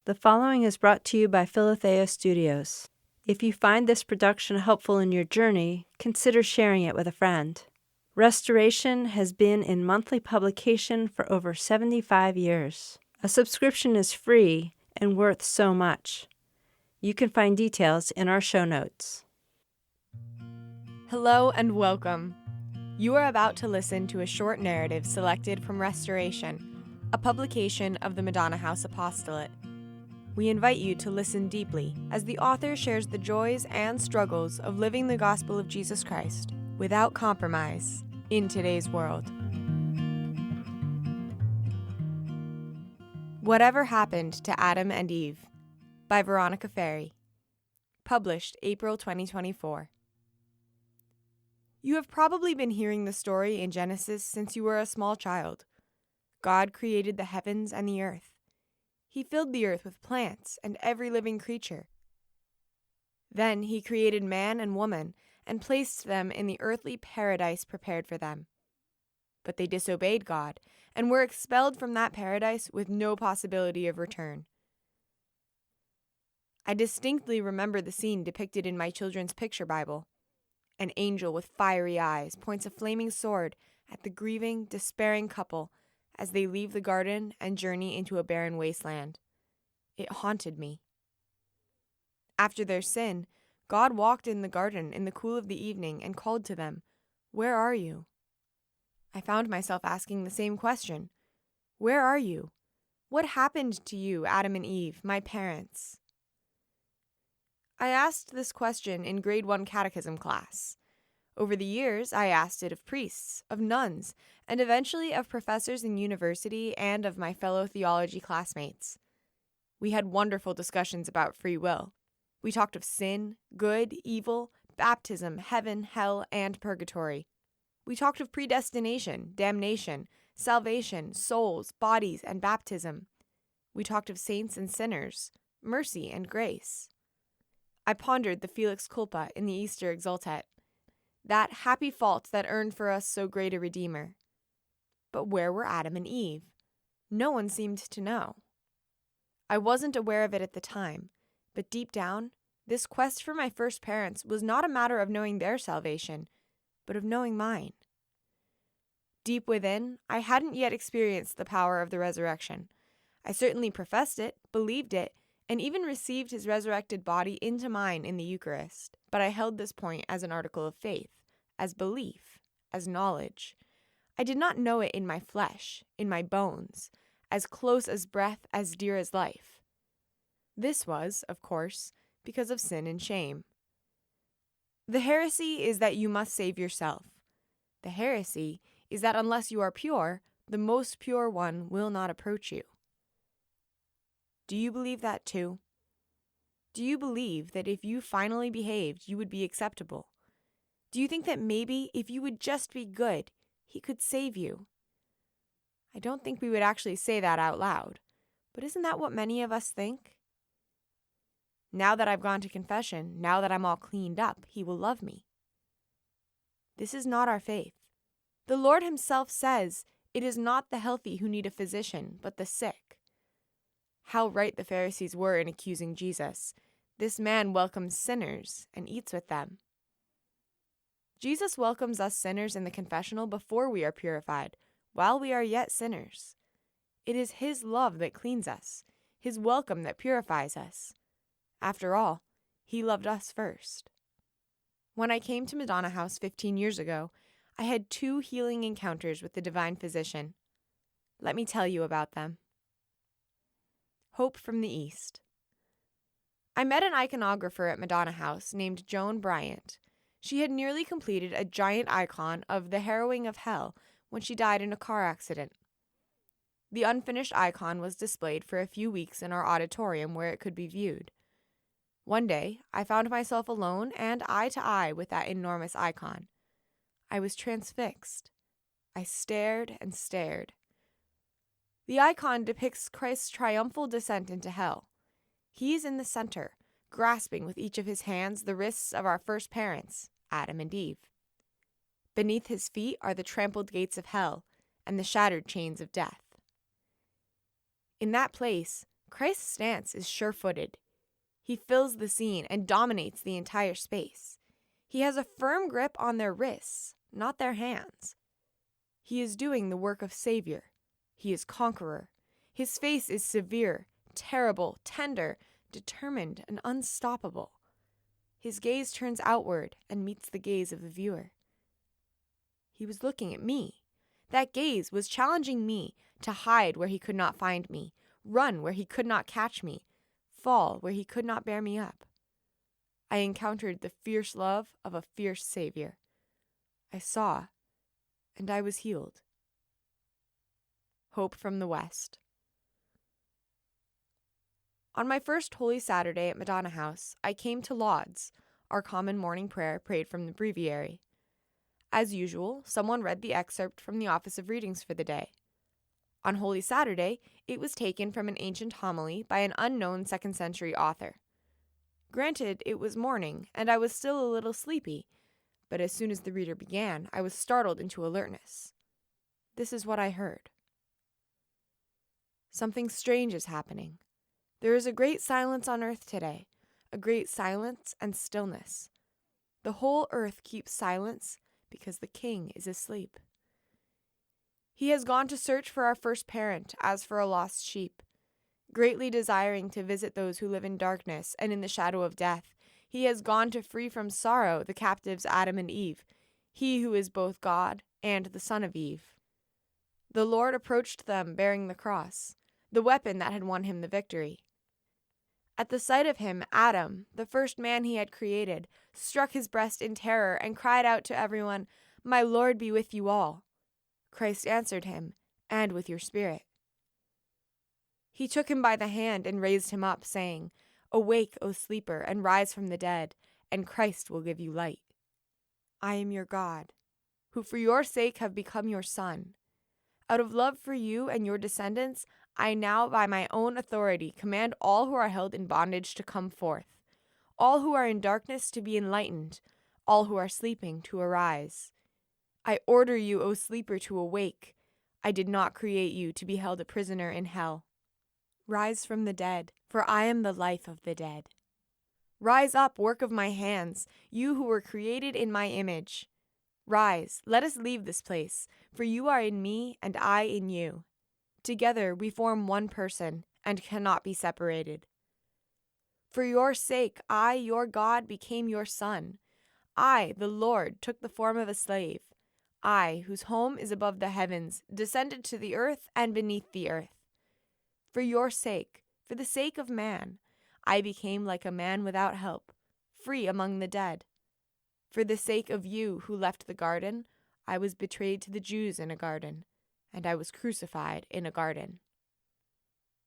The following is brought to you by Philothea Studios. If you find this production helpful in your journey, consider sharing it with a friend. Restoration has been in monthly publication for over 75 years. A subscription is free and worth so much. You can find details in our show notes. Hello and welcome. You are about to listen to a short narrative selected from Restoration, a publication of the Madonna House Apostolate. We invite you to listen deeply as the author shares the joys and struggles of living the gospel of Jesus Christ without compromise in today's world. Whatever Happened to Adam and Eve by Veronica Ferri. Published April 2024. You have probably been hearing the story in Genesis since you were a small child. God created the heavens and the earth. He filled the earth with plants and every living creature. Then he created man and woman and placed them in the earthly paradise prepared for them. But they disobeyed God and were expelled from that paradise with no possibility of return. I distinctly remember the scene depicted in my children's picture Bible. An angel with fiery eyes points a flaming sword at the grieving, despairing couple as they leave the garden and journey into a barren wasteland. It haunted me. After their sin, God walked in the garden in the cool of the evening and called to them, "Where are you?" I found myself asking the same question. Where are you? What happened to you, Adam and Eve, my parents? I asked this question in grade 1 catechism class. Over the years, I asked it of priests, of nuns, and eventually of professors in university and of my fellow theology classmates. We had wonderful discussions about free will. We talked of sin, good, evil, baptism, heaven, hell, and purgatory. We talked of predestination, damnation, salvation, souls, bodies, and baptism. We talked of saints and sinners, mercy and grace. I pondered the Felix Culpa in the Easter Exultet, that happy fault that earned for us so great a Redeemer. But where were Adam and Eve? No one seemed to know. I wasn't aware of it at the time, but deep down, this quest for my first parents was not a matter of knowing their salvation, but of knowing mine. Deep within, I hadn't yet experienced the power of the resurrection. I certainly professed it, believed it, and even received his resurrected body into mine in the Eucharist. But I held this point as an article of faith, as belief, as knowledge. I did not know it in my flesh, in my bones, as close as breath, as dear as life. This was, of course, because of sin and shame. The heresy is that you must save yourself. The heresy is that unless you are pure, the most pure one will not approach you. Do you believe that too? Do you believe that if you finally behaved, you would be acceptable? Do you think that maybe if you would just be good, he could save you? I don't think we would actually say that out loud, but isn't that what many of us think? Now that I've gone to confession, now that I'm all cleaned up, he will love me. This is not our faith. The Lord himself says, "It is not the healthy who need a physician, but the sick." How right the Pharisees were in accusing Jesus. This man welcomes sinners and eats with them. Jesus welcomes us sinners in the confessional before we are purified, while we are yet sinners. It is his love that cleans us, his welcome that purifies us. After all, he loved us first. When I came to Madonna House 15 years ago, I had 2 healing encounters with the divine physician. Let me tell you about them. Hope from the East. I met an iconographer at Madonna House named Joan Bryant. She had nearly completed a giant icon of the harrowing of hell when she died in a car accident. The unfinished icon was displayed for a few weeks in our auditorium where it could be viewed. One day, I found myself alone and eye to eye with that enormous icon. I was transfixed. I stared and stared. The icon depicts Christ's triumphal descent into hell. He is in the center, grasping with each of his hands the wrists of our first parents, Adam and Eve. Beneath his feet are the trampled gates of hell and the shattered chains of death. In that place, Christ's stance is sure-footed. He fills the scene and dominates the entire space. He has a firm grip on their wrists, not their hands. He is doing the work of Savior. He is conqueror. His face is severe, terrible, tender, determined, and unstoppable. His gaze turns outward and meets the gaze of the viewer. He was looking at me. That gaze was challenging me to hide where he could not find me, run where he could not catch me, fall where he could not bear me up. I encountered the fierce love of a fierce Savior. I saw, and I was healed. Hope from the West. On my first Holy Saturday at Madonna House, I came to Lauds, our common morning prayer prayed from the breviary. As usual, someone read the excerpt from the Office of Readings for the day. On Holy Saturday, it was taken from an ancient homily by an unknown 2nd century author. Granted, it was morning, and I was still a little sleepy, but as soon as the reader began, I was startled into alertness. This is what I heard. Something strange is happening. There is a great silence on earth today, a great silence and stillness. The whole earth keeps silence because the King is asleep. He has gone to search for our first parent as for a lost sheep. Greatly desiring to visit those who live in darkness and in the shadow of death, he has gone to free from sorrow the captives Adam and Eve, he who is both God and the Son of Eve. The Lord approached them bearing the cross, the weapon that had won him the victory. At the sight of him, Adam, the first man he had created, struck his breast in terror and cried out to everyone, "My Lord be with you all." Christ answered him, "And with your spirit." He took him by the hand and raised him up, saying, "Awake, O sleeper, and rise from the dead, and Christ will give you light. I am your God, who for your sake have become your Son. Out of love for you and your descendants, I now by my own authority command all who are held in bondage to come forth, all who are in darkness to be enlightened, all who are sleeping to arise. I order you, O sleeper, to awake. I did not create you to be held a prisoner in hell. Rise from the dead, for I am the life of the dead. Rise up, work of my hands, you who were created in my image. Rise, let us leave this place, for you are in me and I in you. Together we form one person and cannot be separated. For your sake, I, your God, became your son. I, the Lord, took the form of a slave. I, whose home is above the heavens, descended to the earth and beneath the earth. For your sake, for the sake of man, I became like a man without help, free among the dead. For the sake of you who left the garden, I was betrayed to the Jews in a garden, and I was crucified in a garden.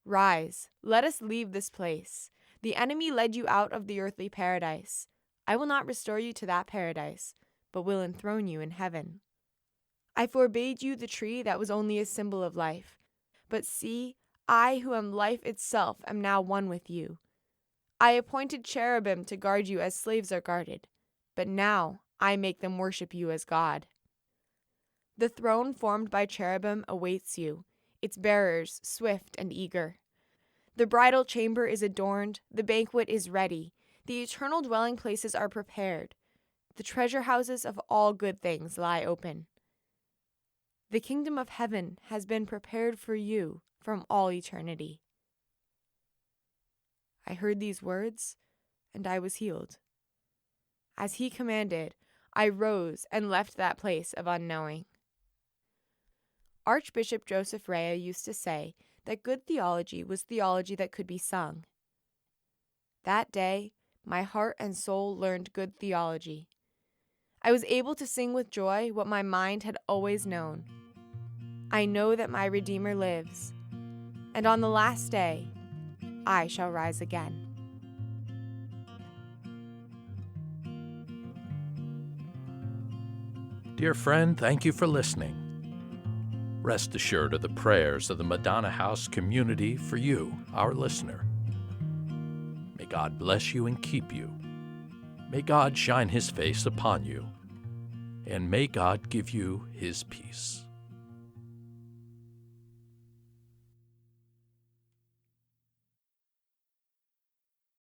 Rise, let us leave this place. The enemy led you out of the earthly paradise. I will not restore you to that paradise, but will enthrone you in heaven. I forbade you the tree that was only a symbol of life. But see, I who am life itself am now one with you. I appointed cherubim to guard you as slaves are guarded, but now I make them worship you as God. The throne formed by cherubim awaits you, its bearers swift and eager. The bridal chamber is adorned, the banquet is ready, the eternal dwelling places are prepared. The treasure houses of all good things lie open. The kingdom of heaven has been prepared for you from all eternity. I heard these words, and I was healed. As he commanded, I rose and left that place of unknowing. Archbishop Joseph Rea used to say that good theology was theology that could be sung. That day, my heart and soul learned good theology. I was able to sing with joy what my mind had always known. I know that my Redeemer lives, and on the last day, I shall rise again. Dear friend, thank you for listening. Rest assured of the prayers of the Madonna House community for you, our listener. May God bless you and keep you. May God shine his face upon you, and may God give you his peace.